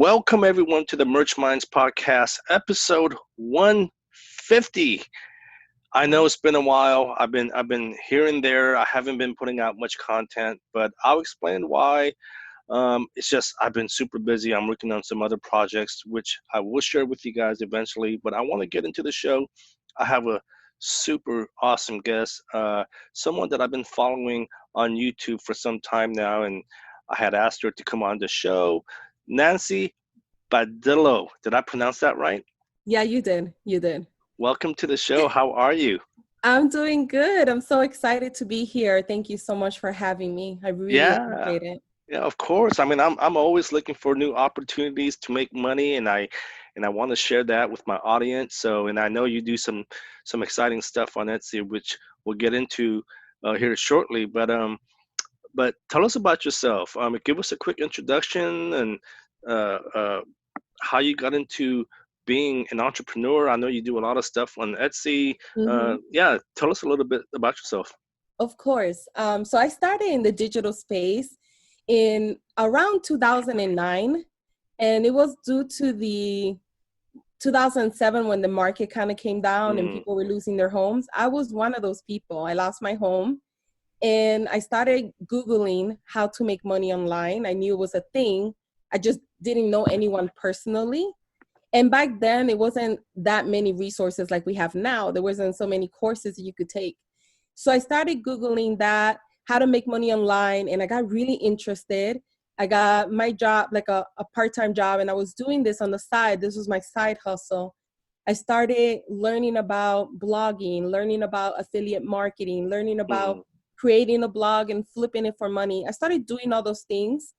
Welcome everyone to the Merch Minds podcast, episode 150. I know it's been a while. I've been here and there. I haven't been putting out much content, but I'll explain why. It's just I've been super busy. I'm working on some other projects, which I will share with you guys eventually. But I want to get into the show. I have a super awesome guest, someone that I've been following on YouTube for some time now, and I had asked her to come on the show. Nancy Badillo. Did I pronounce that right? Yeah, you did. You did. Welcome to the show. How are you? I'm doing good. I'm so excited to be here. Thank you so much for having me. I really Yeah, appreciate it. yeah, of course. I mean, I'm always looking for new opportunities to make money, and I want to share that with my audience. So, and I know you do some exciting stuff on Etsy, which we'll get into here shortly. But tell us about yourself. Give us a quick introduction and uh, uh, how you got into being an entrepreneur. I know you do a lot of stuff on Etsy. hmm Yeah, tell us a little bit about yourself. Of course. So I started in the digital space in around 2009, and it was due to the 2007 when the market kind of came down and Mm, people were losing their homes. I was one of those people. I lost my home and I started Googling how to make money online. I knew it was a thing. I just didn't know anyone personally. And back then, it wasn't that many resources like we have now. There wasn't so many courses that you could take. So I started Googling that, how to make money online, and I got really interested. I got my job, like a part-time job, and I was doing this on the side. This was my side hustle. I started learning about blogging, learning about affiliate marketing, learning about mm, creating a blog and flipping it for money. I started doing all those things.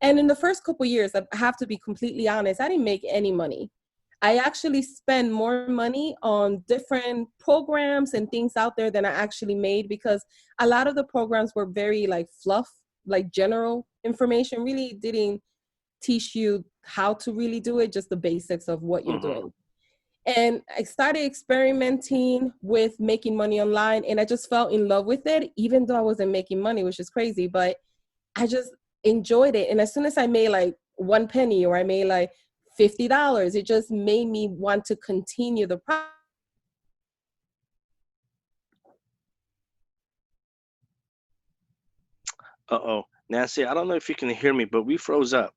And in the first couple years, I have to be completely honest, I didn't make any money. I actually spend more money on different programs and things out there than I actually made because a lot of the programs were very like fluff, like general information, really didn't teach you how to really do it, just the basics of what you're mhm. doing. And I started experimenting with making money online and I just fell in love with it, even though I wasn't making money, which is crazy, but I just enjoyed it. And as soon as I made like one penny or I made like $50, it just made me want to continue the process. Uh-oh. Nancy, I don't know if you can hear me, but we froze up.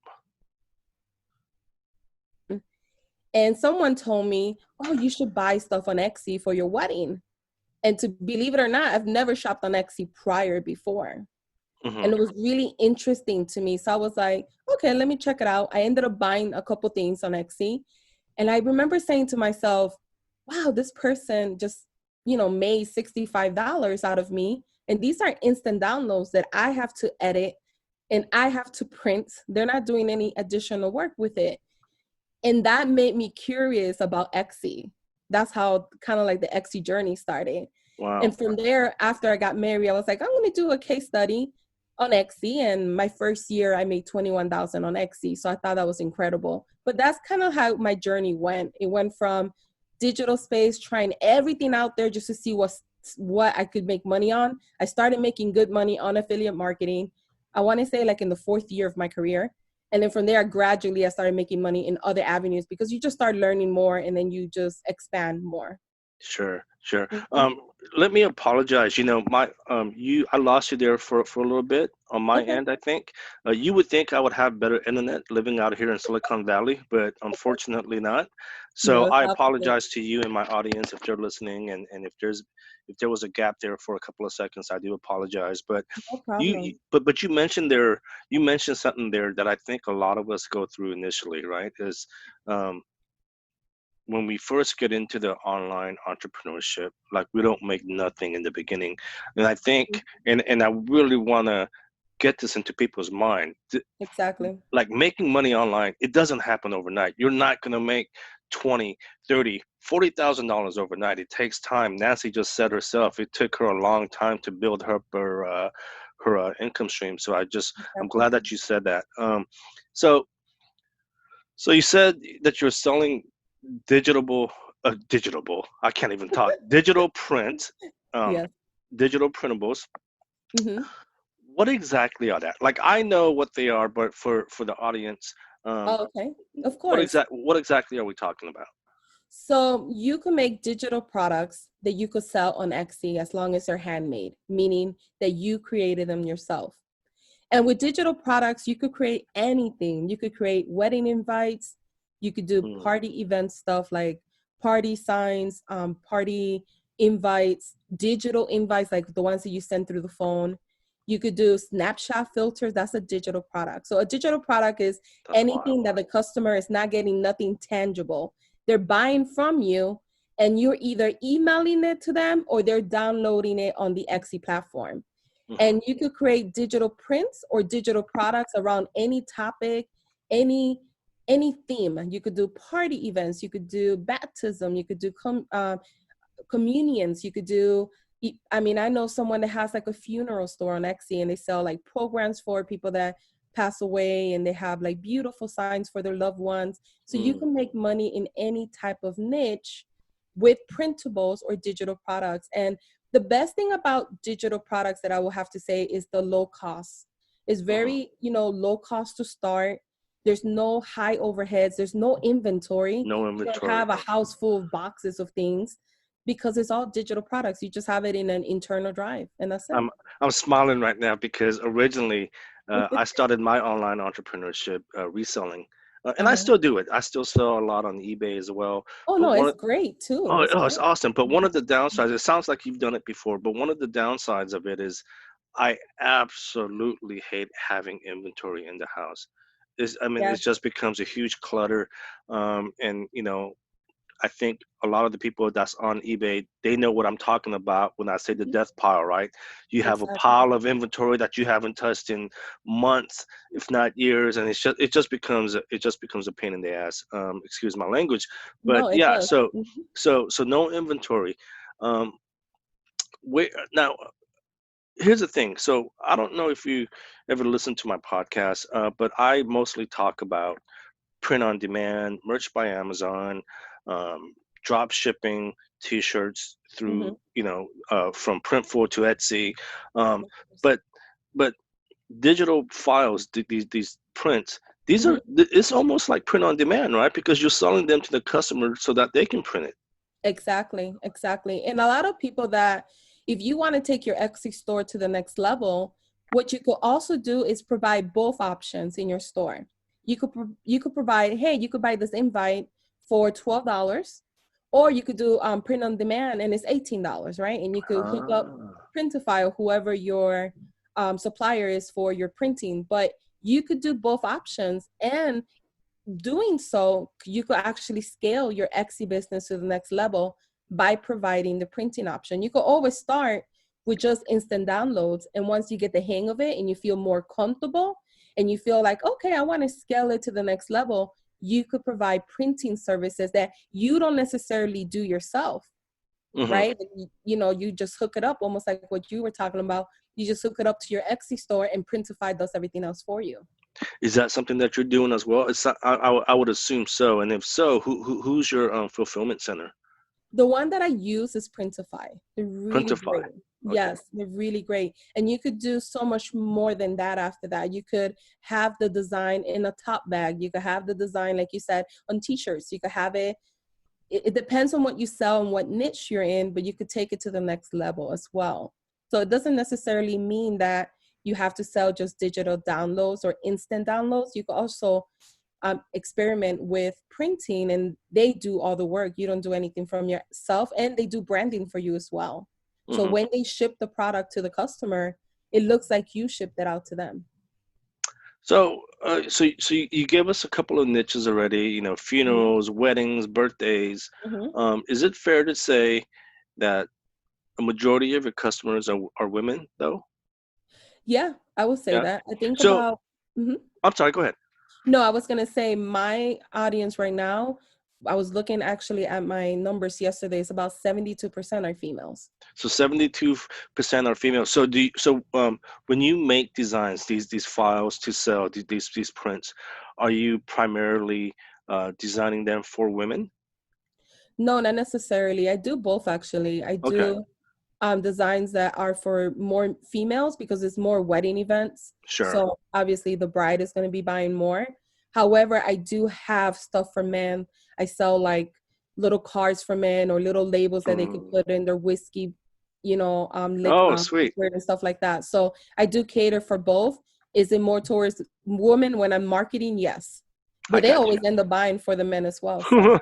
And someone told me, oh, you should buy stuff on Etsy for your wedding. And to believe it or not, I've never shopped on Etsy prior before. Hmm. And it was really interesting to me. So I was like, okay, let me check it out. I ended up buying a couple things on Etsy. And I remember saying to myself, wow, this person just, made $65 out of me. And these are instant downloads that I have to edit and I have to print. They're not doing any additional work with it. And that made me curious about Etsy. That's how kind of like the Etsy journey started. Wow. And from there, after I got married, I was like, I'm going to do a case study on Etsy. And my first year, I made 21,000 on Etsy. So I thought that was incredible. But that's kind of how my journey went. It went from digital space, trying everything out there just to see what I could make money on. I started making good money on affiliate marketing. I want to say like in the fourth year of my career. And then from there, gradually, I started making money in other avenues because you just start learning more and then you just expand more. Sure, sure. Mhm. Let me apologize. My I lost you there for a little bit on my Okay. end, I think. You would think I would have better internet living out here in Silicon Valley, but unfortunately not. No, So it's I opposite. apologize to you and my audience if they're listening, and if there was a gap there for a couple of seconds, I do apologize. But No you problem. but you mentioned something there that I think a lot of us go through initially, right? Is um, when we first get into the online entrepreneurship, like we don't make nothing in the beginning. And I think, and I really want to get this into people's mind. Exactly. Like making money online, it doesn't happen overnight. You're not going to make 20, 30, $40,000 overnight. It takes time. Nancy just said herself, it took her a long time to build her income stream. So I'm Exactly. glad that you said that. So, so you said that you're selling digital, I can't even talk, digital print, um, Yes. digital printables. hmm What exactly are that? Like, I know what they are, but for the audience, Um, Oh, okay. Of course. what exactly are we talking about? So you can make digital products that you could sell on Etsy as long as they're handmade, meaning that you created them yourself. And with digital products, you could create anything. You could create wedding invites. You could do Mm, party event stuff like party signs, party invites, digital invites like the ones that you send through the phone. You could do snapshot filters. That's a digital product. So a digital product is that's wild. anything that the customer is not getting nothing tangible. They're buying from you and you're either emailing it to them or they're downloading it on the Etsy platform. Hmm. And you could create digital prints or digital products around any topic, any any theme. You could do party events, you could do baptism, you could do communions, you could do, I mean, I know someone that has like a funeral store on Etsy and they sell like programs for people that pass away and they have like beautiful signs for their loved ones. So you Mm, can make money in any type of niche with printables or digital products. And the best thing about digital products that I will have to say is the low cost. It's hmm. very, low cost to start. There's no high overheads. There's no inventory. No You don't inventory. have a house full of boxes of things because it's all digital products. You just have it in an internal drive, and that's it. I'm I'm smiling right now because originally I started my online entrepreneurship reselling, and I Uh-huh. still do it. I still sell a lot on eBay as well. Oh But no, it's great too. It's it's great. awesome. But one Mhm. of the downsides, it sounds like you've done it before, but one of the downsides of it is I absolutely hate having inventory in the house. I mean, it Yes. just becomes a huge clutter, and I think a lot of the people that's on eBay, they know what I'm talking about when I say the Mhm. death pile, right? You have a Exactly. pile of inventory that you haven't touched in months, if not years, and it just becomes a pain in the ass. Excuse my language, but No, it yeah. does. So Mhm. so no inventory. Um, where now? Here's the thing. So I don't know if you ever listen to my podcast, but I mostly talk about print on demand, merch by Amazon, um, drop shipping T-shirts Mhm. through, from Printful to Etsy. Um, but but digital files, these prints, Mhm. it's almost like print on demand, right? Because you're selling them to the customer so that they can print it. Exactly, exactly. And a lot of people that, if you want to take your Etsy store to the next level, what you could also do is provide both options in your store. You could provide, hey, you could buy this invite for $12, or you could do print on demand and it's $18, right? And you could hook up Ah. Printify or whoever your supplier is for your printing. But you could do both options, and doing so, you could actually scale your Etsy business to the next level by providing the printing option. You could always start with just instant downloads. And once you get the hang of it and you feel more comfortable and you feel like, okay, I want to scale it to the next level, you could provide printing services that you don't necessarily do yourself, Hmm. right? You just hook it up almost like what you were talking about. You just hook it up to your Etsy store and Printify does everything else for you. Is that something that you're doing as well? I would assume so. And if so, who's your fulfillment center? The one that I use is Printify. They're really Printify. great. Okay. Yes, they're really great. And you could do so much more than that after that. You could have the design in a top bag. You could have the design, like you said, on t-shirts. You could have it depends on what you sell and what niche you're in, but you could take it to the next level as well. So it doesn't necessarily mean that you have to sell just digital downloads or instant downloads. You could also experiment with printing and they do all the work. You don't do anything from yourself, and they do branding for you as well. So Hmm. when they ship the product to the customer, it looks like you shipped it out to them. So you gave us a couple of niches already. Mhm. Funerals, weddings, birthdays. Mhm. Is it fair to say that a majority of your customers are women, though? Yeah, I would say Yeah. that. I think So about. Mhm. I'm sorry. Go ahead. No, I was gonna say my audience right now. I was looking actually at my numbers yesterday. It's about 72% are females. So 72% are female. When you make designs, these files to sell, these prints, are you primarily designing them for women? No, not necessarily. I do both actually. I Okay. do designs that are for more females because it's more wedding events. Sure. So obviously the bride is going to be buying more. However, I do have stuff for men. I sell like little cards for men or little labels that they could Mm. put in their whiskey, Oh, sweet. liquid and stuff like that. So I do cater for both. Is it more towards women when I'm marketing? Yes. I But they got always end up buying for the men as well. So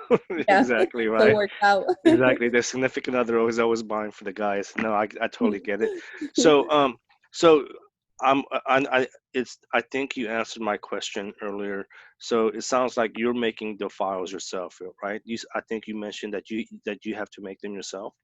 yeah, Exactly so it right. works out. Exactly. Their significant other is always buying for the guys. No, I totally get it. So so I it's I think you answered my question earlier. So it sounds like you're making the files yourself, right? I think you mentioned that you have to make them yourself.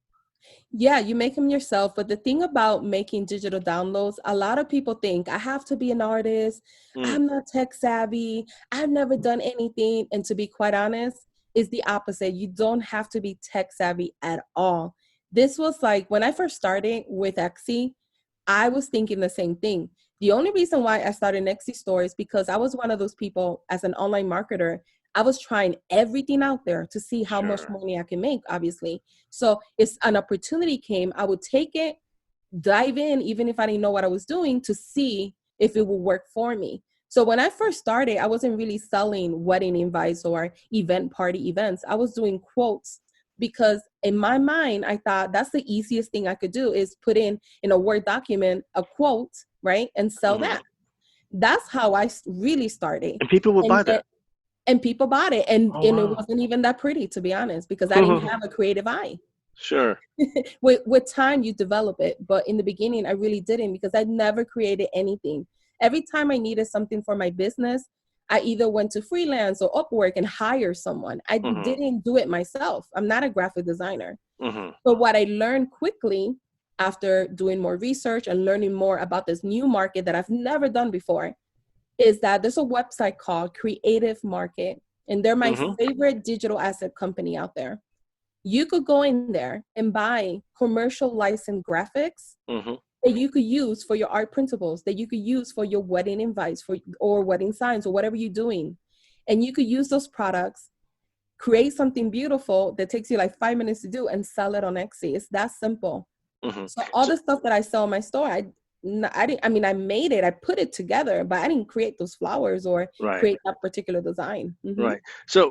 Yeah, you make them yourself. But the thing about making digital downloads, a lot of people think I have to be an artist. Mm, I'm not tech savvy. I've never done anything. And to be quite honest, is the opposite. You don't have to be tech savvy at all. This was like when I first started with Etsy, I was thinking the same thing. The only reason why I started an Etsy store is because I was one of those people as an online marketer. I was trying everything out there to see how much sure. money I can make, obviously. So if an opportunity came, I would take it, dive in, even if I didn't know what I was doing, to see if it would work for me. So when I first started, I wasn't really selling wedding invites or event party events. I was doing quotes because in my mind, I thought that's the easiest thing I could do is put in a Word document a quote, right, and sell Hmm. that. That's how I really started. And people would And buy then that. and people bought it, and Oh it wow. wasn't even that pretty, to be honest, because I didn't have a creative eye. Sure. With time you develop it, but in the beginning I really didn't, because I never created anything. Every time I needed something for my business, I either went to freelance or Upwork and hire someone. I Hmm. didn't do it myself. I'm not a graphic designer. Hmm. But what I learned quickly after doing more research and learning more about this new market that I've never done before is that there's a website called Creative Market, and they're my Hmm. favorite digital asset company out there. You could go in there and buy commercial licensed graphics Hmm. that you could use for your art principles, that you could use for your wedding invites for or wedding signs or whatever you're doing. And you could use those products, create something beautiful that takes you like 5 minutes to do, and sell it on Etsy. It's that simple. Hmm. So all the stuff that I sell in my store, I didn't. I mean, I made it. I put it together, but I didn't create those flowers or Right. create that particular design. Right. So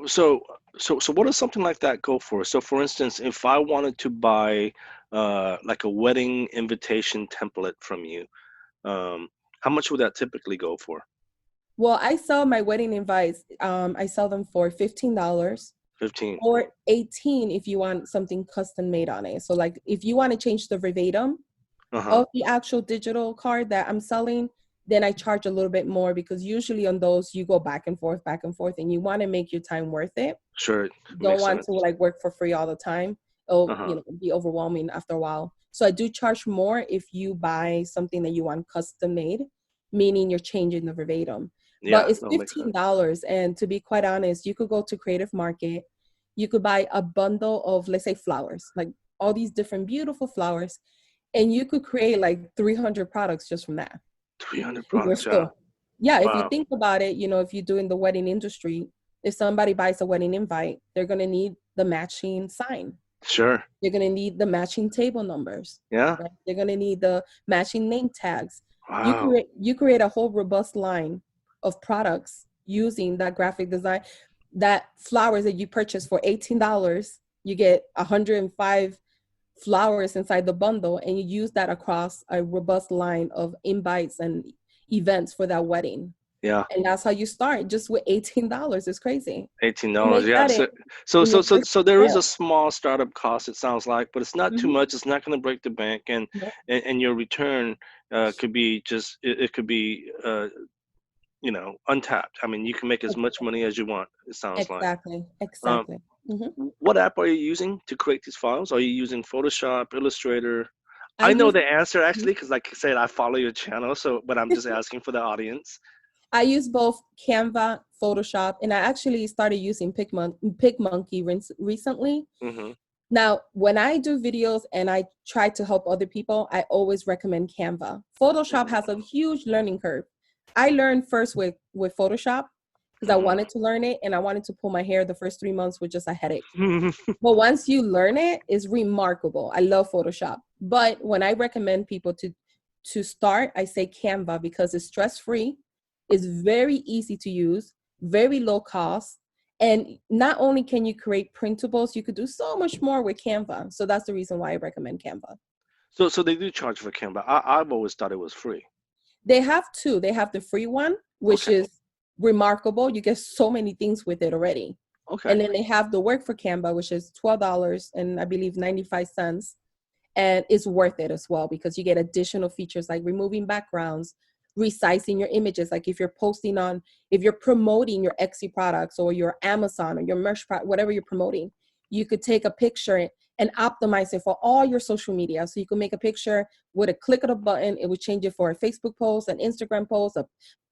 what does something like that go for? So for instance, if I wanted to buy like a wedding invitation template from you, um, how much would that typically go for? Well, I sell my wedding invites. I sell them for $15 15. or 18 if you want something custom made on it. So, like, if you want to change the verbatim Uh-huh. of the actual digital card that I'm selling, then I charge a little bit more, because usually on those you go back and forth, and you want to make your time worth it. Sure, it Don't makes want sense. to like work for free all the time. It'll, Uh-huh. be overwhelming after a while. So I do charge more if you buy something that you want custom made, meaning you're changing the verbatim. But Yeah, it's no, makes sense. $15. And to be quite honest, you could go to Creative Market, you could buy a bundle of, let's say, flowers, like all these different beautiful flowers, and you could create like 300 products just from that 300 in your products, yeah. store. Yeah, if you Wow. think about it, if you do in the wedding industry, if somebody buys a wedding invite, they're gonna need the matching sign. Sure. They're gonna need the matching table numbers, Yeah. right? They're gonna need the matching name tags. Wow. You create a whole robust line of products using that graphic design. That flowers that you purchase for $18, you get 105 flowers inside the bundle, and you use that across a robust line of invites and events for that wedding. Yeah. And that's how you start, just with $18. It's crazy to $18. make Yeah. that in your first So there is a sale. small startup cost, it sounds like, but it's not too Hmm. much. It's not going to break the bank, and Nope. and your return could be just it could be untapped. I mean, you can make as much money as you want, it sounds like. Exactly. Um, Exactly. Hmm. what app are you using to create these files? Are you using Photoshop, Illustrator? I I know use the answer actually, because like I said, I follow your channel. So, but I'm just asking for the audience. I use both Canva, Photoshop, and I actually started using PicMonkey recently. Hmm. Now, when I do videos and I try to help other people, I always recommend Canva. Photoshop has a huge learning curve. I learned first with Photoshop because I Hmm. wanted to learn it, and I wanted to pull my hair the first 3 months with just a headache. Hmm. But once you learn it, it's remarkable. I love Photoshop. But when I recommend people to start, I say Canva, because it's stress-free, it's very easy to use. very low cost. And not only can you create printables, you could do so much more with Canva. So that's the reason why I recommend Canva. So they do charge for Canva. I've always thought it was free. They have two. They have the free one, which Okay. is remarkable. You get so many things with it already. Okay. And then they have the work for Canva, which is $12 and I believe 95 cents. And it's worth it as well because you get additional features like removing backgrounds, resizing your images. Like if you're promoting your Etsy products or your Amazon or your merch product, whatever you're promoting, you could take a picture and optimize it for all your social media. So you can make a picture with a click of a button. It would change it for a Facebook post, an Instagram post.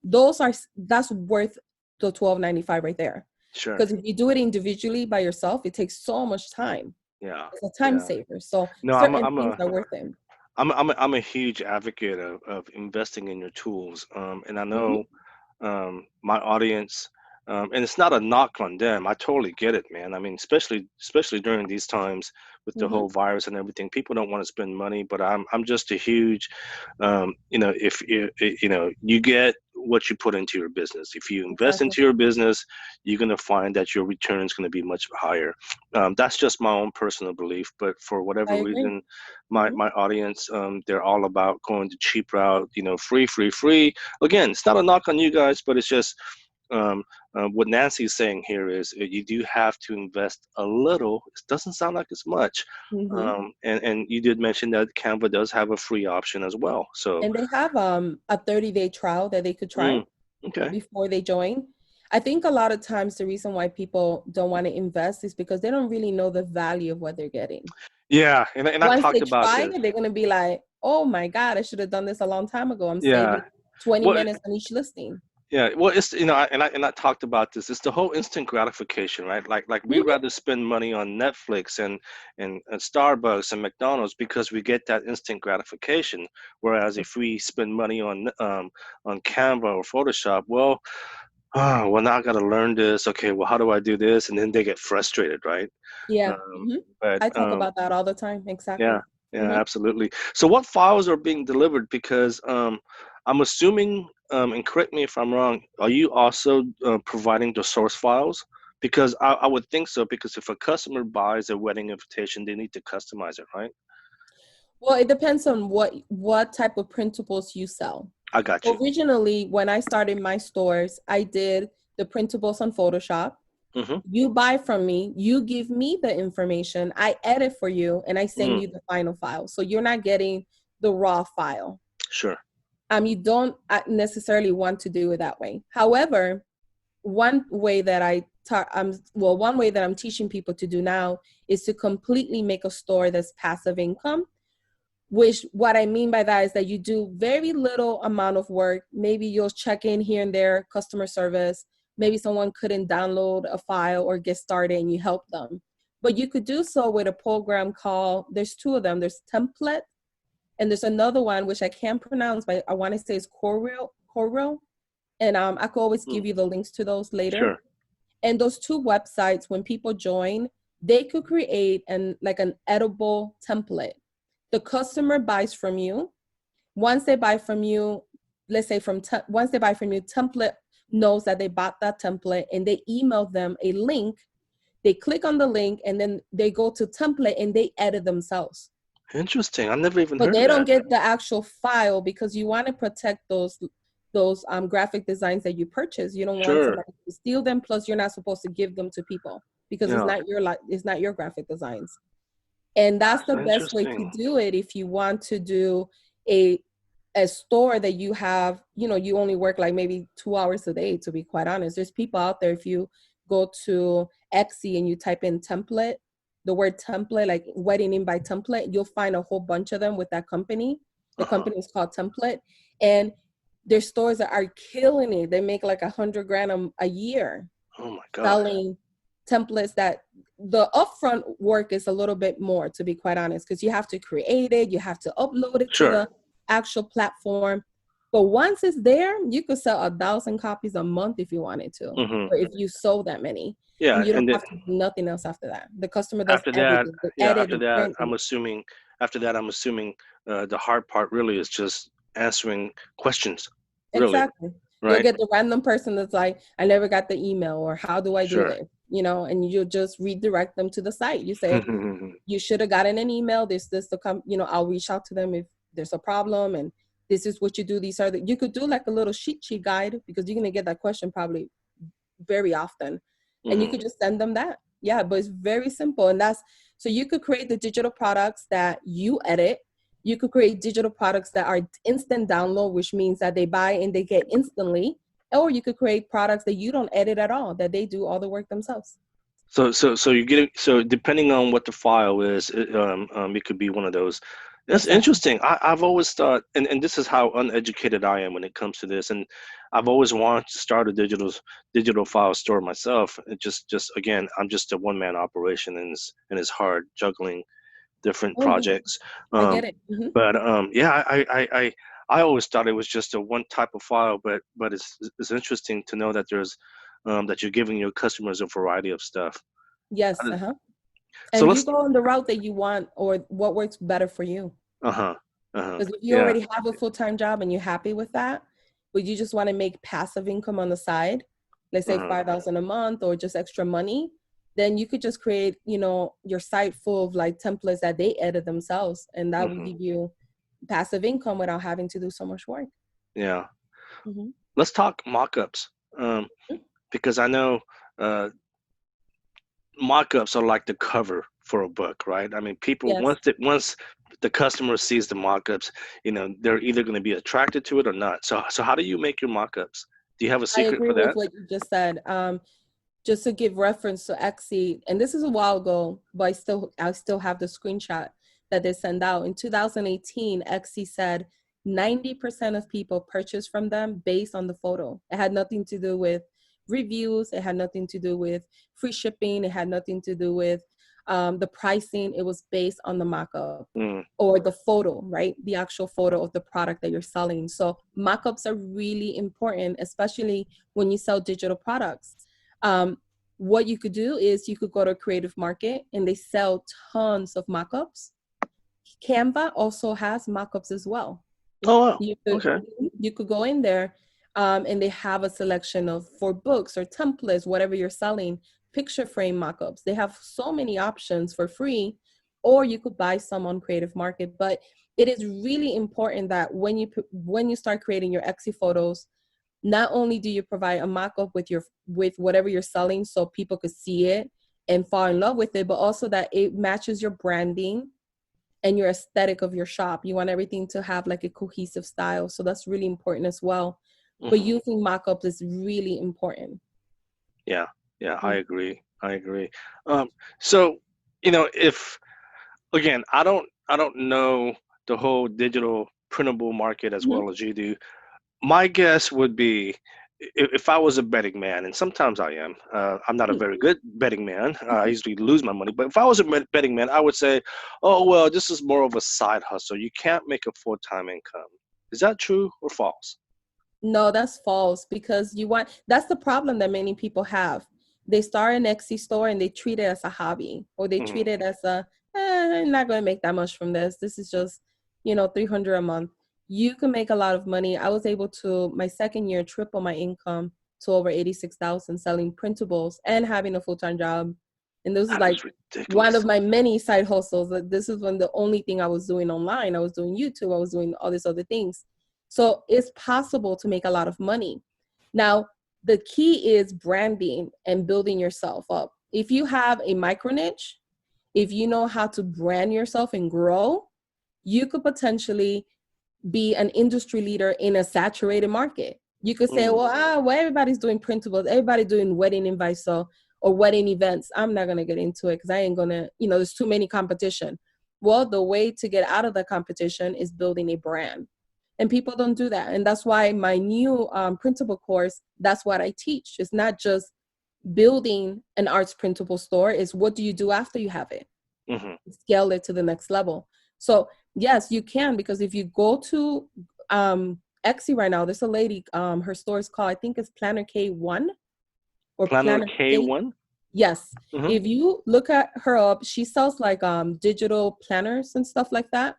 That's worth the $12.95 right there. Sure. Because if you do it individually by yourself, it takes so much time. Yeah. It's a time Yeah. saver. So No, certain things are worth it. I'm a huge advocate of investing in your tools. And I Hmm. know my audience, and it's not a knock on them. I totally get it, man. I mean, especially during these times with the Hmm. whole virus and everything, people don't want to spend money. But I'm just a huge, if you get what you put into your business. If you invest Exactly. into your business, you're gonna find that your return is gonna be much higher. That's just my own personal belief. But for I whatever agree. reason, my Hmm. my audience, they're all about going the cheap route. Free, free, free. Again, it's not a knock on you guys, but it's just um, what Nancy's saying here is you do have to invest a little. It doesn't sound like it's much, Hmm. and you did mention that Canva does have a free option as well. So, And they have a 30-day trial that they could try mm, okay, before they join. I think a lot of times the reason why people don't want to invest is because they don't really know the value of what they're getting. yeah, and I Once talked they about try this. it, they're going to be like, oh my God, I should have done this a long time ago. I'm saving Yeah, 20 well, minutes on each listing. yeah, well, it's and I talked about this. It's the whole instant gratification, right? Like we Hmm. rather spend money on Netflix and Starbucks and McDonald's because we get that instant gratification. Whereas if we spend money on Canva or Photoshop, well, now I got to learn this. Okay, well, how do I do this? And then they get frustrated, right? Yeah. Um, Hmm. but I talk about that all the time. yeah, Exactly. yeah, Hmm. absolutely. So what files are being delivered? Because I'm assuming, and correct me if I'm wrong, are you also providing the source files? Because I would think so, because if a customer buys a wedding invitation, they need to customize it, right? Well, it depends on what type of printables you sell. I got you. Originally, when I started my stores, I did the printables on Photoshop. Mm-hmm. You buy from me, you give me the information, I edit for you, and I send Mm, you the final file. So you're not getting the raw file. sure. You don't necessarily want to do it that way. However, one way that one way that I'm teaching people to do now is to completely make a store that's passive income. Which what I mean by that is that you do very little amount of work. Maybe you'll check in here and there, customer service. Maybe someone couldn't download a file or get started and you help them. But you could do so with a program called, there's two of them. There's Template and there's another one which I can't pronounce, but I want to say it's Corel. And I could always Mm, give you the links to those later. sure. And those two websites, when people join, they could create an edible template. The customer buys from you. Once they buy from you, let's say once they buy from you, template knows that they bought that template and they email them a link. They click on the link and then they go to template and they edit themselves. Interesting. I never even But heard of they don't that. get the actual file because you want to protect those graphic designs that you purchase. You don't want Sure. somebody to steal them. Plus, you're not supposed to give them to people because Yeah, it's not your graphic designs. And that's the that's best way to interesting. do it if you want to do a a store that you have, you only work like maybe 2 hours a day, to be quite honest. There's people out there, if you go to Etsy and you type in template, the word template, like wedding in by template, you'll find a whole bunch of them with that company. The Uh-huh. company is called Template. And there's stores that are killing it. They make like 100 grand a year Oh my God. selling templates. That the upfront work is a little bit more, to be quite honest, because you have to create it, you have to upload it to Sure. the actual platform. But once it's there, you could sell 1,000 copies a month if you wanted to, Mm-hmm. or if you sold that many. Yeah, And you don't and then have to do nothing else after that. The customer does after that, everything, the yeah, edit, after the that, print. I'm assuming the hard part really is just answering questions, really. Exactly. You'll right? get the random person that's like, I never got the email, or how do I do Sure. this? And you just redirect them to the site. You say, you should have gotten an email. This to come, I'll reach out to them if there's a problem, and this is what you do. These are you could do like a little cheat sheet guide, because you're going to get that question probably very often. And you Hmm. could just send them that. Yeah, but it's very simple. And so you could create the digital products that you edit. You could create digital products that are instant download, which means that they buy and they get instantly. Or you could create products that you don't edit at all, that they do all the work themselves. So you get it. So depending on what the file is, it could be one of those. That's Exactly. interesting. I've always thought, and this is how uneducated I am when it comes to this, and I've always wanted to start a digital file store myself. It just again, I'm just a one man operation, and it's hard juggling different Oh, yeah, projects. I Um, get it. Hmm. but yeah, I always thought it was just a one type of file, but it's interesting to know that there's that you're giving your customers a variety of stuff. Yes. Uh-huh. So And you let's go on the route that you want, or what works better for you. uh-huh. Uh-huh. Because if you Yeah. already have a full-time job and you're happy with that, but you just want to make passive income on the side, let's say Uh-huh. 5,000 a month or just extra money, then you could just create, your site full of like templates that they edit themselves, and that will Hmm. give you passive income without having to do so much work. Yeah. Hmm. Let's talk mock-ups. Um, because I know uh mock-ups are like the cover for a book, right? I mean, people Yes. once the customer sees the mock-ups, they're either going to be attracted to it or not. So how do you make your mock-ups? Do you have a I secret agree for with that? what you just said. Just to give reference to Etsy, and this is a while ago, but I still have the screenshot that they send out. In 2018, Etsy said 90% of people purchased from them based on the photo. It had nothing to do with reviews. It had nothing to do with free shipping. It had nothing to do with the pricing. It was based on the mock-up Mm, or the photo, right? The actual photo of the product that you're selling. So mock-ups are really important, especially when you sell digital products. um, what you could do is you could go to a creative market and they sell tons of mockups. Canva also has mockups as well. oh wow. You could Okay. you could go in there, and they have a selection of for books or templates, whatever you're selling, picture frame mockups. They have so many options for free, or you could buy some on Creative Market. But it is really important that when you start creating your Etsy photos, not only do you provide a mock-up with whatever you're selling so people could see it and fall in love with it, but also that it matches your branding and your aesthetic of your shop. You want everything to have like a cohesive style. So that's really important as well. But Hmm. using mock-ups is really important. Yeah. Yeah, I Mm. agree. I agree. Um, so if again, I don't know the whole digital printable market as Mhm. well as you do. My guess would be if I was a betting man, and sometimes I am. I'm not a very good betting man. I usually lose my money. But if I was a betting man, I would say, oh, well, this is more of a side hustle. You can't make a full-time income. Is that true or false? No, that's false, because that's the problem that many people have. They start an Etsy store and they treat it as a hobby, or they Hmm. treat it as I'm not going to make that much from this. This is just, 300 a month. You can make a lot of money. I was able to, my second year, triple my income to over 86,000 selling printables and having a full-time job. And this is That like is one of ridiculous. my many side hustles. Like, this is when the only thing I was doing online. I was doing YouTube. I was doing all these other things. So it's possible to make a lot of money. Now, the key is branding and building yourself up. If you have a micro niche, if you know how to brand yourself and grow, you could potentially be an industry leader in a saturated market. You could say, Mm, well, everybody's doing printables, everybody doing wedding invites, or wedding events. I'm not gonna get into it because I ain't gonna, there's too many competition. Well, the way to get out of the competition is building a brand. And people don't do that. And that's why my new printable course, that's what I teach. It's not just building an arts printable store, it's what do you do after you have it? hmm. Scale it to the next level. So yes, you can, because if you go to Etsy right now, there's a lady, her store is called, I think it's Planner K1 or Planner Planner K. K1. Yes. Hmm. If you look at her up, she sells like digital planners and stuff like that.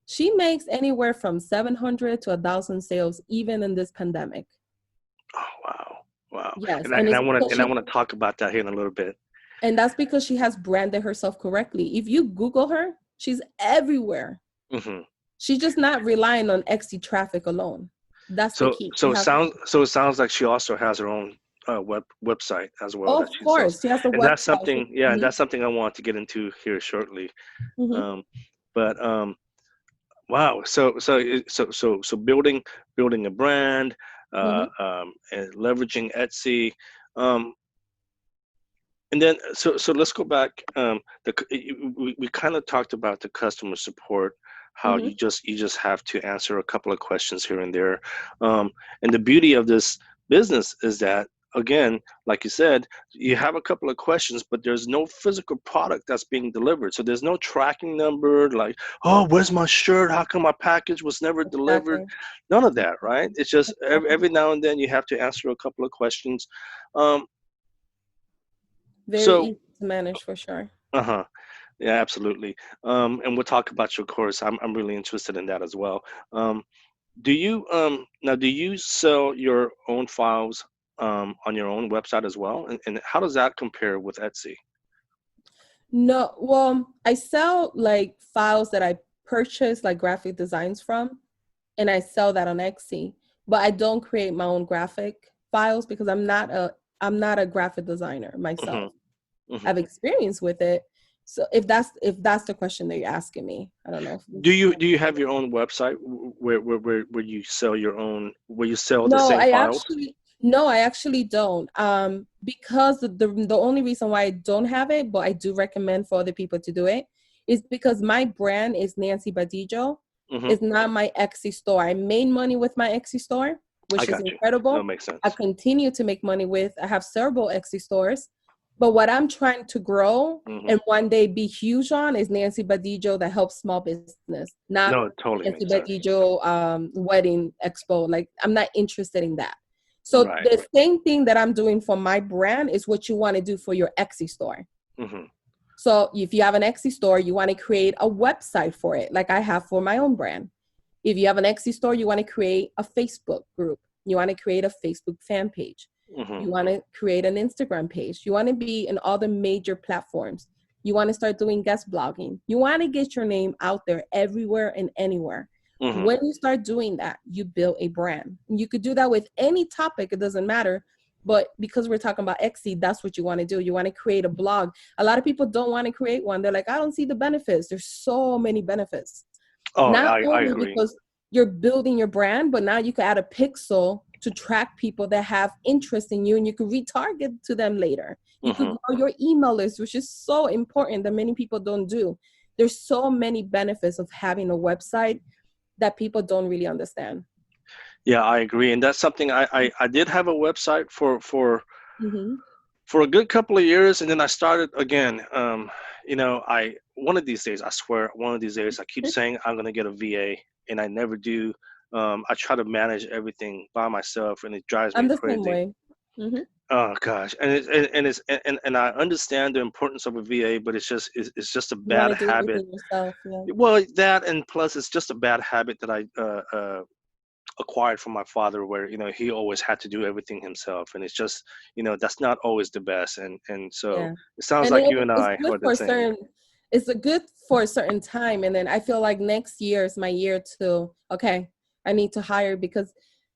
She makes anywhere from 700 to 1,000 sales, even in this pandemic. Oh, wow. Wow. Yes, And I and and it's I wanna because and I wanna talk about that here in a little bit. and that's because she has branded herself correctly. If you Google her, she's everywhere. Mhm. She's just not relying on Xe traffic alone. That's the So key. She so it has, sounds like she also has her own website as well oh, that of she sells. course, she has a And that's website. something, yeah, and Mm-hmm, that's something I want to get into here shortly. mm-hmm, Um, but wow. So building a brand, mm-hmm, and leveraging Etsy. Um, and then so let's go back. We kind of talked about the customer support, how mm-hmm. you just have to answer a couple of questions here and there. And the beauty of this business is that, again, like you said, you have a couple of questions, but there's no physical product that's being delivered. So there's no tracking number like, oh, where's my shirt? How come my package was never delivered? Exactly. None of that, right? It's just Exactly. every now and then you have to answer a couple of questions. Um, Very so, easy to manage for sure. uh-huh. Yeah, absolutely. And we'll talk about your course. I'm really interested in that as well. Um, do you sell your own files on your own website as well? And how does that compare with Etsy? No, well, I sell like files that I purchase like graphic designs from, and I sell that on Etsy. But I don't create my own graphic files because I'm not a graphic designer Hmm. myself. I Hmm. have experience with it. So if that's the question that you're asking me, I don't know if Do this. you have your own website where you sell where you sell the No, same I files? actually no, I actually don't. Because the only reason why I don't have it, but I do recommend for other people to do it, is because my brand is Nancy Badillo. Hmm. It's not my Etsy store. I made money with my Etsy store, I which is got you. That incredible. makes I sense. continue to make money with. I have several Etsy stores, but what I'm trying to grow Hmm. and one day be huge on is Nancy Badillo that helps small business, not No, it totally Nancy makes sense. Badillo wedding expo. Like I'm not interested in that. So Right. the same thing that I'm doing for my brand is what you want to do for your Etsy store. Hmm. So if you have an Etsy store, you want to create a website for it, like I have for my own brand. If you have an Etsy store, you want to create a Facebook group. You want to create a Facebook fan page. Hmm. You want to create an Instagram page. You want to be in all the major platforms. You want to start doing guest blogging. You want to get your name out there everywhere and anywhere. Hmm. When you start doing that, you build a brand. You could do that with any topic, it doesn't matter. But because we're talking about Etsy, that's what you want to do. You want to create a blog. A lot of people don't want to create one. They're like, I don't see the benefits. There's so many benefits. Oh, Not I only agree. because you're building your brand, but now you can add a pixel to track people that have interest in you and you can retarget to them later. You could Hmm. grow your email list, which is so important that many people don't do. There's so many benefits of having a website that people don't really understand. Yeah, I agree, and that's something I did have a website Mm-hmm. for a good couple of years, and then I started again. I one of these days, I swear, one of these days, I keep saying I'm gonna get a VA, and I never do. I try to manage everything by myself, and it drives I'm me the same crazy. way. Mm-hmm. Oh gosh, and I understand the importance of a VA, but it's just a You want bad to do habit. everything yourself. Yeah. Well, that and plus, it's just a bad habit that I acquired from my father, where he always had to do everything himself, and it's just that's not always the best, and so Yeah. it sounds And like you and it's I good are the for a same. certain it's a good for a certain time. And then I feel like next year is my year to, okay, I need to hire because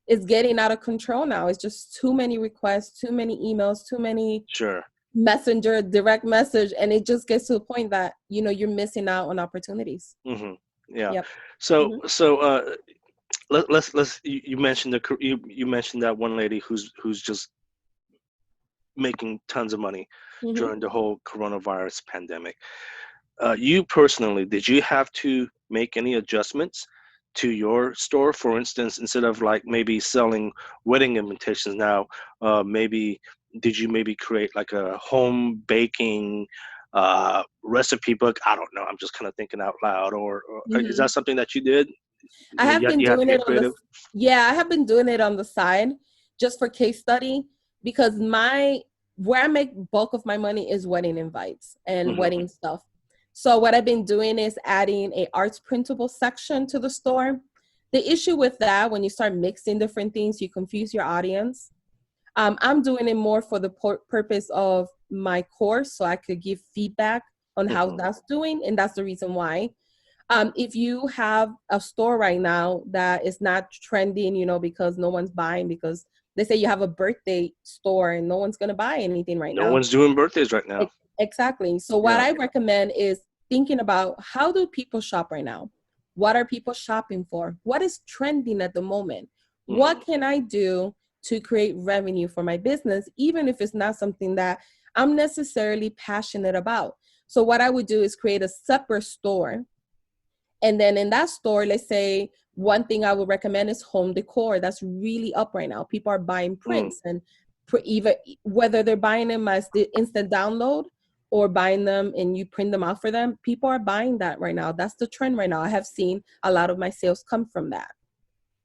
it's getting out of control now. It's just too many requests, too many emails, too many Sure. messenger, direct message. And it just gets to the point that, you're missing out on opportunities. Hmm. Yeah. Yep. So Hmm. let's you mentioned you mentioned that one lady who's just making tons of money Hmm. during the whole coronavirus pandemic. You personally, did you have to make any adjustments to your store? For instance, instead of like maybe selling wedding invitations now, maybe did you maybe create like a home baking recipe book? I don't know. I'm just kind of thinking out loud. Or is Hmm. that something that you did? I have been You had to doing get it creative. I have been doing it on the side just for case study because where I make bulk of my money is wedding invites and Hmm. wedding stuff. So what I've been doing is adding a arts printable section to the store. The issue with that, when you start mixing different things, you confuse your audience. I'm doing it more for the purpose of my course, so I could give feedback on how Mm-hmm. that's doing, and that's the reason why. If you have a store right now that is not trending, because no one's buying, because they say you have a birthday store and no one's going to buy anything right No now. one's doing birthdays right now. Exactly. So what Yeah. I recommend is thinking about, how do people shop right now? What are people shopping for? What is trending at the moment? Mm-hmm. What can I do to create revenue for my business, even if it's not something that I'm necessarily passionate about? So what I would do is create a separate store. And then in that store, let's say one thing I would recommend is home decor. That's really up right now. People are buying Mm. prints, and even whether they're buying them as the instant download or buying them and you print them out for them, people are buying that right now. That's the trend right now. I have seen a lot of my sales come from that.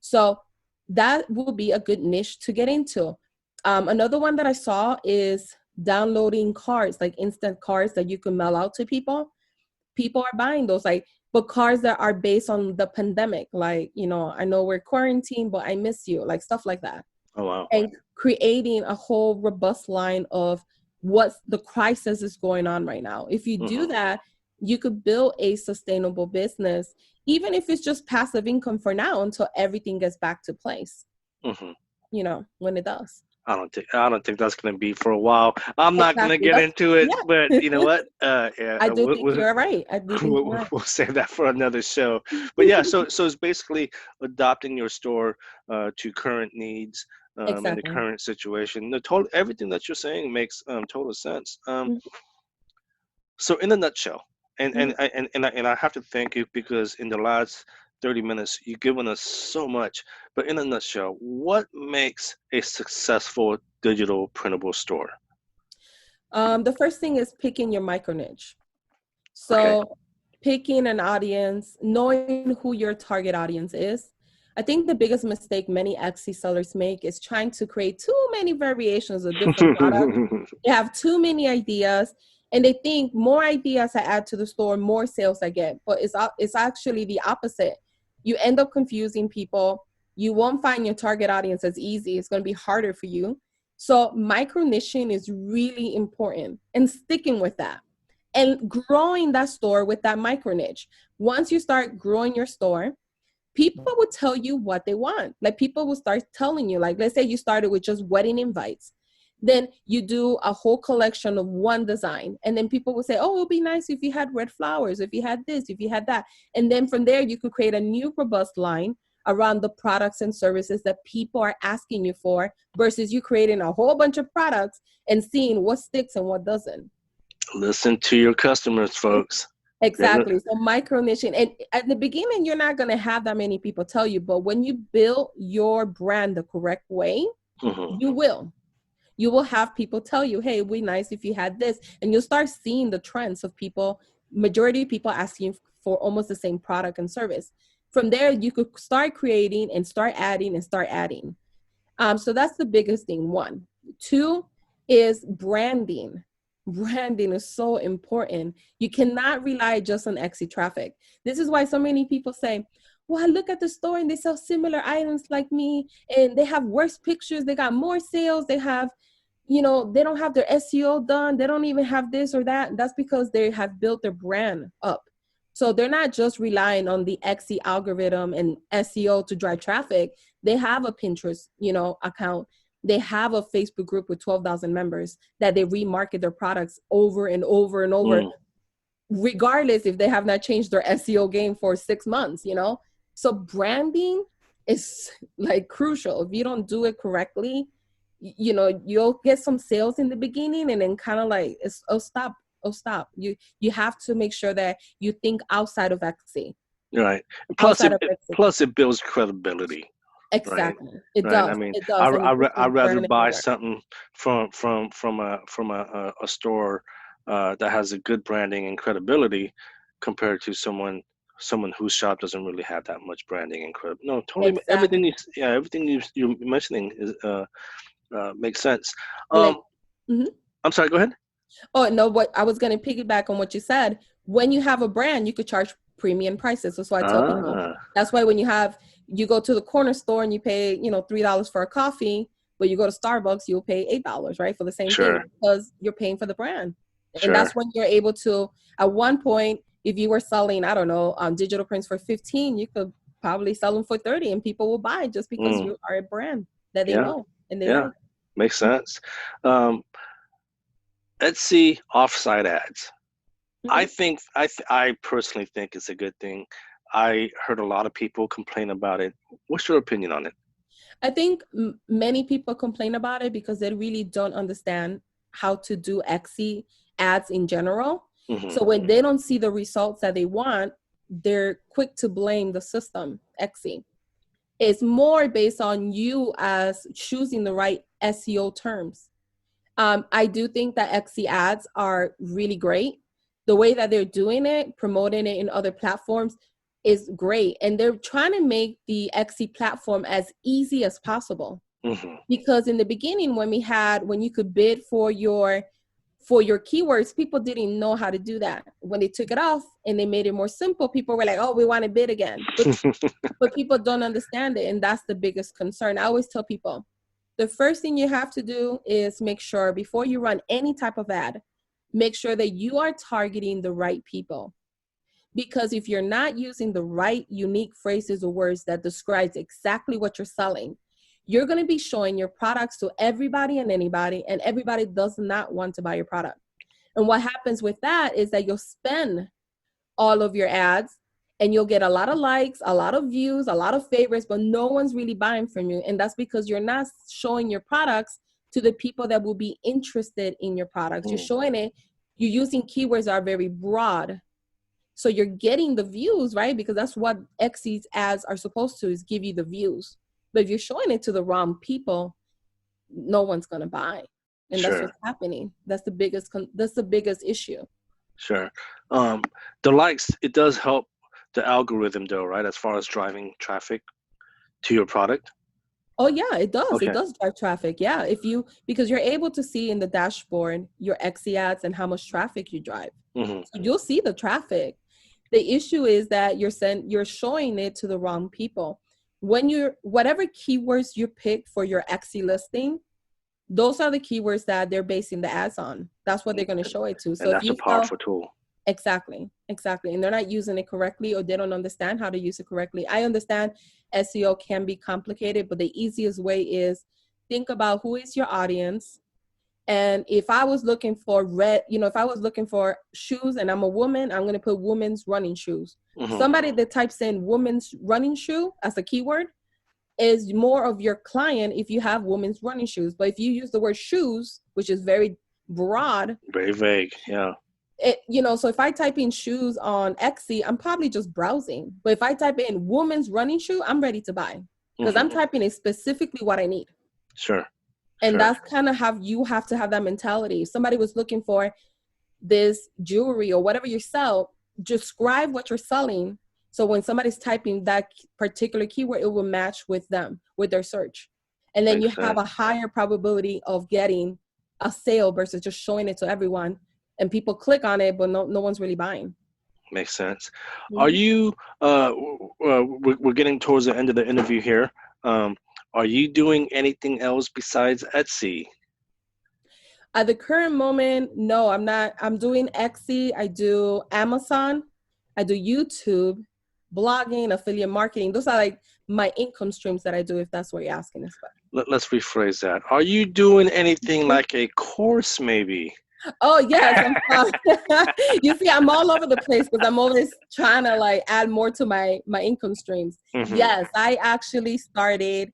So that will be a good niche to get into. Another one that I saw is downloading cards, like instant cards that you can mail out to people. People are buying those, like, but cards that are based on the pandemic, like, I know we're quarantined, but I miss you, like stuff like that. Oh wow. And creating a whole robust line of what the crisis is going on right now. If you do Mm-hmm. that, you could build a sustainable business, even if it's just passive income for now until everything gets back to place, Mm-hmm. when it does. I don't think that's gonna be for a while. I'm not gonna Exactly. get That's, into it, but yeah. you know what? Yeah, I do think you're right. I do think you're we'll save that for another show. But yeah, so it's basically adopting your store to current needs in the exactly. current situation. The total everything that you're saying makes total sense. So in a nutshell, and and Mhm. I- and I have to thank you because in the last 30 minutes you've given us so much. But in a nutshell, what makes a successful digital printable store? The first thing is picking your micro niche. Okay. So picking an audience, knowing who your target audience is. I think the biggest mistake many Etsy sellers make is trying to create too many variations of different products. They have too many ideas, and they think more ideas I add to the store, more sales I get. But it's actually the opposite. You end up confusing people. You won't find your target audience as easy. It's going to be harder for you. So micro niching is really important, and sticking with that and growing that store with that micro niche. Once you start growing your store, people will tell you what they want. Like, people will start telling you, like, let's say you started with just wedding invites. Then you do a whole collection of one design. And then people will say, oh, it would be nice if you had red flowers, if you had this, if you had that. And then from there, you could create a new robust line around the products and services that people are asking you for, versus you creating a whole bunch of products and seeing what sticks and what doesn't. Listen to your customers, folks. They're gonna, Exactly. So micro niching. And at the beginning, you're not going to have that many people tell you, but when you build your brand the correct way, mhm. you will. You will have people tell you, hey, it'd be nice if you had this. And you'll start seeing the trends of people, majority of people asking for almost the same product and service. From there, you could start creating and start adding and start adding. So that's the biggest thing. One. Two is branding. Branding is so important. You cannot rely just on Etsy traffic. This is why so many people say, well, I look at the store and they sell similar items like me, and they have worse pictures. They got more sales. They have, they don't have their SEO done. They don't even have this or that. That's because they have built their brand up. So they're not just relying on the Etsy algorithm and SEO to drive traffic. They have a Pinterest, account. They have a Facebook group with 12,000 members that they remarket their products over and over and over, Mm. regardless if they have not changed their SEO game for 6 months. So branding is like crucial. If you don't do it correctly, you'll get some sales in the beginning and then kind of like, stop. You have to make sure that you think outside of Etsy, Right. Plus, outside it of Etsy. plus it builds credibility. Right. Exactly. It Right. I does. mean, It does. And it puts I'd your rather brand buy everywhere. something from a store that has a good branding and credibility compared to someone whose shop doesn't really have that much branding and credibility. No, totally. Exactly. Everything you're mentioning is makes sense. Um, Like, mhm. I'm sorry. Go ahead. Oh, no, what I was going to piggyback on what you said. When you have a brand, you could charge premium prices. That's why I tell people. Ah. That's why when you go to the corner store and you pay, $3 for a coffee, But you go to Starbucks, you'll pay $8, right, for the same thing, Sure. because you're paying for the brand. And Sure. that's when you're able to, at one point, if you were selling, I don't know, digital prints for 15, you could probably sell them for 30, and people will buy just because Mm. you are a brand that they Yeah. know and they Yeah. like. Makes sense. Um, Etsy offsite ads. I Mhm. think I personally think it's a good thing. I heard a lot of people complain about it. What's your opinion on it? I think many people complain about it because they really don't understand how to do Etsy ads in general. Hmm. So when they don't see the results that they want, they're quick to blame the system, Etsy. It's more based on you as choosing the right SEO terms. I do think that Etsy ads are really great. The way that they're doing it, promoting it in other platforms, is great. And they're trying to make the Etsy platform as easy as possible. Hmm. Because in the beginning, when you could bid for your keywords, people didn't know how to do that. When they took it off and they made it more simple, people were like, "Oh, we want to bid again." But people don't understand it, and that's the biggest concern. I always tell people, the first thing you have to do is make sure, before you run any type of ad, make sure that you are targeting the right people. Because if you're not using the right unique phrases or words that describes exactly what you're selling, you're going to be showing your products to everybody and anybody, and everybody does not want to buy your product. And what happens with that is that you'll spend all of your ads, and you'll get a lot of likes, a lot of views, a lot of favorites, but no one's really buying from you. And that's because you're not showing your products to the people that will be interested in your products. You're Mm. showing it, you're using keywords that are very broad. So you're getting the views, right? Because that's what Etsy's ads are supposed to, is give you the views. But if you're showing it to the wrong people, no one's going to buy. And that's Sure. what's happening. That's the biggest issue. Sure. Um, the likes, it does help the algorithm though, right? As far as driving traffic to your product. Oh yeah, it does. It Okay. does drive traffic. Yeah, because you're able to see in the dashboard your Etsy ads and how much traffic you drive. Hmm. So you'll see the traffic. The issue is that you're showing it to the wrong people. When whatever keywords you pick for your Etsy listing, those are the keywords that they're basing the ads on. That's what they're going to show it to. So And if that's a you sell powerful tool. Exactly, exactly. And they're not using it correctly, or they don't understand how to use it correctly. I understand SEO can be complicated, but the easiest way is, think about who is your audience. And if I was looking for if I was looking for shoes and I'm a woman, I'm going to put women's running shoes. Hmm. Somebody that types in women's running shoe as a keyword is more of your client if you have women's running shoes. But if you use the word shoes, which is very broad, Very vague. Yeah. so if I type in shoes on Etsy, I'm probably just browsing. But if I type in woman's running shoe, I'm ready to buy, because I'm Hmm. typing in specifically what I need. Sure. And Sure. that's kind of how you have to have that mentality. If somebody was looking for this jewelry or whatever you sell, describe what you're selling. So when somebody's typing that particular keyword, it will match with them, with their search. And then you Makes have sense. a higher probability of getting a sale versus just showing it to everyone. And people click on it, but no one's really buying. Makes sense. Are Mhm. you, we're getting towards the end of the interview here. Um, are you doing anything else besides Etsy? At the current moment, no, I'm not. I'm doing Etsy. I do Amazon. I do YouTube, blogging, affiliate marketing. Those are like my income streams that I do, if that's what you're asking us Let's rephrase that. Are you doing anything about. like a course, maybe? Oh yes, I'm sorry. You see, I'm all over the place because I'm always trying to like add more to my income streams. Hmm. Yes, I actually started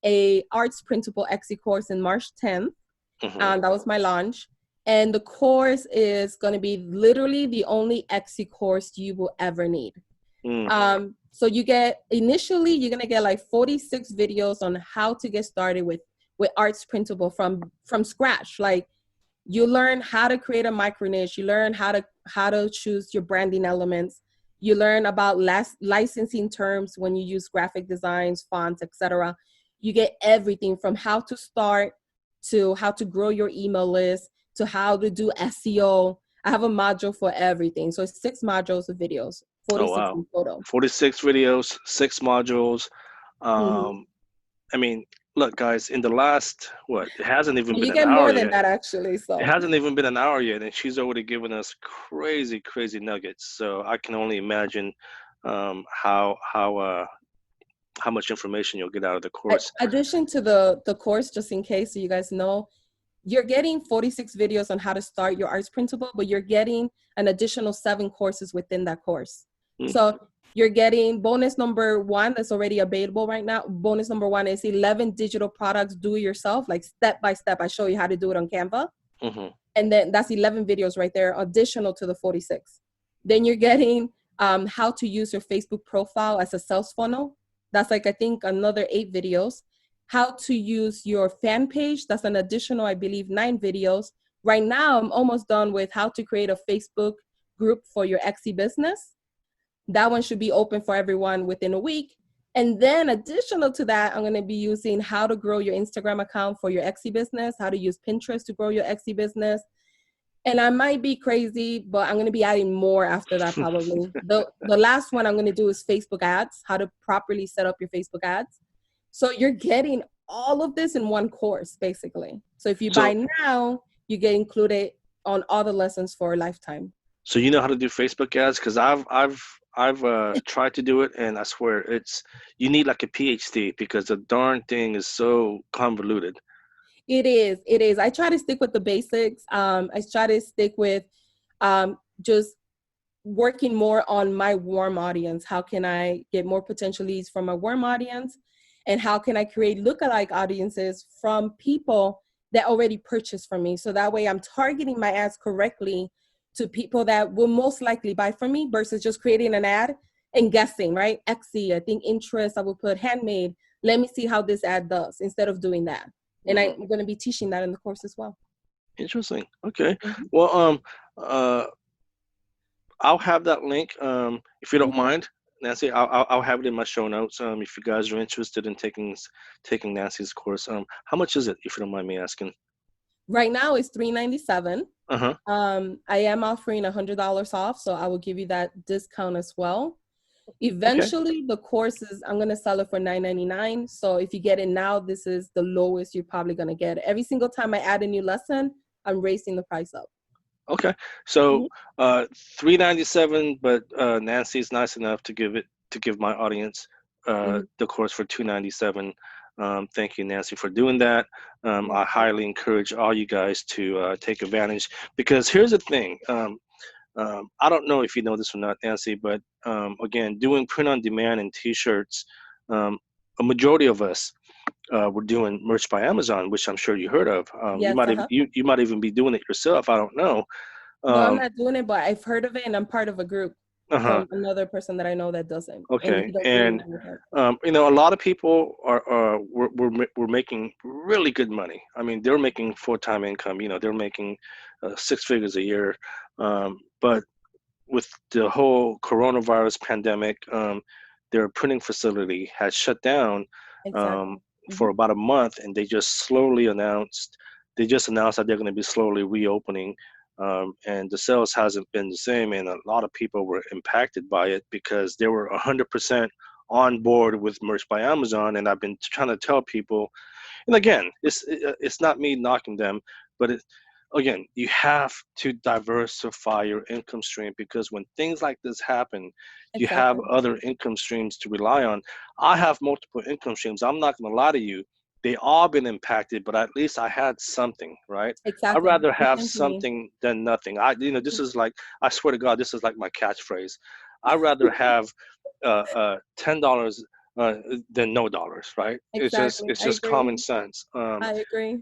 a arts printable Etsy course in March 10th. Hmm. And that was my launch. And the course is going to be literally the only Etsy course you will ever need. Mm. So initially you're going to get like 46 videos on how to get started with arts printable from scratch. Like, you learn how to create a micro niche. You learn how to choose your branding elements. You learn about licensing terms when you use graphic designs, fonts, etc. You get everything from how to start to how to grow your email list to how to do SEO. I have a module for everything. So it's 6 modules of videos, Oh 46 wow. in total. 46 videos, 6 modules. Mhm. Um, I mean, look, guys, in the last what? It hasn't even been You an get hour more than yet. that actually. It So hasn't even been an hour yet, and she's already given us crazy, crazy nuggets. So I can only imagine how much information you'll get out of the course. addition to the course, just in case so you guys know, you're getting 46 videos on how to start your arts principal, but you're getting an additional 7 courses within that course. Mm, So you're getting bonus number 1 that's already available right now. Bonus number 1 is 11 digital products, do it yourself, like step by step. I show you how to do it on Canva. mhm. And then that's 11 videos right there, additional to the 46. Then you're getting how to use your Facebook profile as a sales funnel. That's like, I think, another 8 videos. How to use your fan page. That's an additional, I believe, 9 videos. Right now, I'm almost done with how to create a Facebook group for your Etsy business. That one should be open for everyone within a week. And then additional to that, I'm going to be using how to grow your Instagram account for your Etsy business, how to use Pinterest to grow your Etsy business. And I might be crazy, but I'm going to be adding more after that probably. The last one I'm going to do is Facebook ads, how to properly set up your Facebook ads. So you're getting all of this in one course, basically. So if you So buy now, you get included on all the lessons for a lifetime. so you know how to do Facebook ads? Because I've tried to do it, and I swear you need like a PhD because the darn thing is so convoluted. It is. It is. I try to stick with the basics. I try to stick with just working more on my warm audience. How can I get more potential leads from my warm audience? And how can I create lookalike audiences from people that already purchased from me? So that way I'm targeting my ads correctly to people that will most likely buy from me versus just creating an ad and guessing, right? Etsy, I think interest, I will put handmade. Let me see how this ad does instead of doing that. And Hmm. I'm going to be teaching that in the course as well. Interesting. Okay. Mhm. Well, uh, I'll have that link. If you don't Okay. mind, Nancy, I'll have it in my show notes. If you guys are interested in taking Nancy's course, how much is it? If you don't mind me asking. Right now it's $397. Uh huh. I am offering $100 off, so I will give you that discount as well. Okay. Eventually, the courses I'm gonna sell it for $9.99. So if you get it now, this is the lowest you're probably gonna get. Every single time I add a new lesson, I'm raising the price up. Okay. So, Mhm, 397, but Nancy's nice enough to give my audience mhm. the course for 297. Thank you, Nancy, for doing that. You're I welcome. highly encourage all you guys to take advantage because here's the thing. I don't know if you know this or not, Nancy, but again, doing print on demand and T-shirts, um, a majority of us were doing merch by Amazon, which I'm sure you heard of. Yes, uh-huh. You might even be doing it yourself. I don't know. No, I'm Um, not doing it, but I've heard of it and I'm part of a group uh-huh. from another person that I know that does it. And Okay. he does really And well with it. a lot of people were making really good money. I mean, they're making full-time income. They're making 6 figures a year. But with the whole coronavirus pandemic, their printing facility had shut down um, Exactly. Hmm. for about a month, and they just announced that they're going to be slowly reopening, and the sales hasn't been the same, and a lot of people were impacted by it because they were 100% on board with Merch by Amazon, and I've been trying to tell people, and again, it's not me knocking them, but again, you have to diversify your income stream because when things like this happen, you have Exactly. other income streams to rely on. I have multiple income streams. I'm not going to lie to you. They all been impacted, but at least I had something, right? I'd Exactly. rather The have same to me. something than nothing. This is like, I swear to God, this is like my catchphrase. I'd rather have $10 uh, than no dollars, right? Exactly. It's I just common agree. sense. I agree.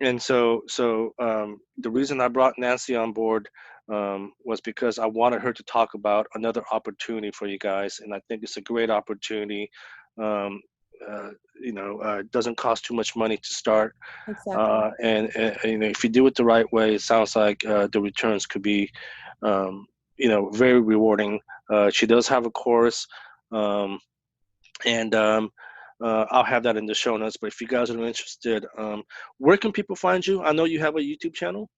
And the reason I brought Nancy on board was because I wanted her to talk about another opportunity for you guys, and I think it's a great opportunity. Um, uh, it doesn't cost too much money to start, Exactly. and if you do it the right way, it sounds like the returns could be, um, very rewarding. She does have a course. Um, and I'll have that in the show notes. But if you guys are interested, where can people find you? I know you have a YouTube channel.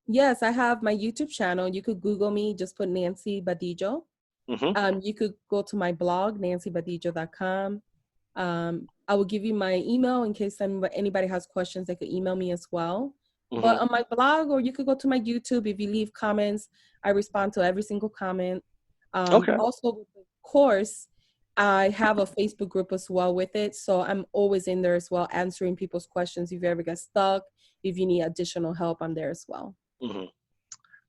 Yes, I have my YouTube channel. You could Google me, just put Nancy Badillo. Hmm. You could go to my blog, nancybadillo.com. I will give you my email in case anybody has questions. They could email me as well. Hmm. But on my blog, or you could go to my YouTube. If you leave comments, I respond to every single comment. Okay. Also, with the course, I have a Facebook group as well with it. So I'm always in there as well, answering people's questions. If you ever get stuck, if you need additional help, I'm there as well. Hmm.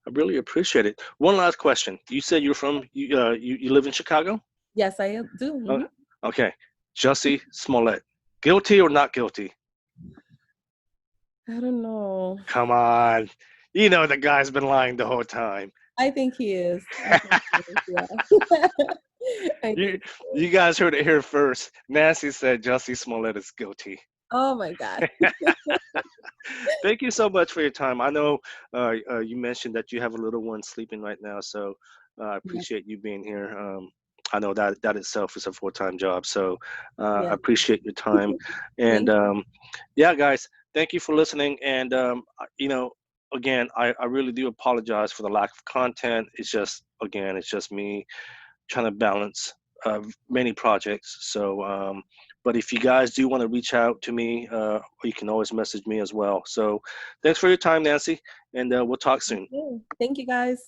I really appreciate it. One last question. You said you're from you live in Chicago? Yes, I do. Uh, okay. Jussie Smollett, guilty or not guilty? I don't know. Come on. You know the guy's been lying the whole time. I think he is. I think he is. Yeah. I you think. you guys heard it here first. Nancy said Jussie Smollett is guilty. Oh my God. Thank you so much for your time. I know you mentioned that you have a little one sleeping right now, so I Yeah. appreciate you being here. I know that itself is a full-time job, so I Yeah. appreciate your time. And Thank yeah, guys, thank you for listening. And you know, again, I really do apologize for the lack of content. It's just, again, it's just me trying to balance many projects. So, but if you guys do want to reach out to me, you can always message me as well. So, thanks for your time, Nancy, and we'll talk soon. you. Thank you, guys.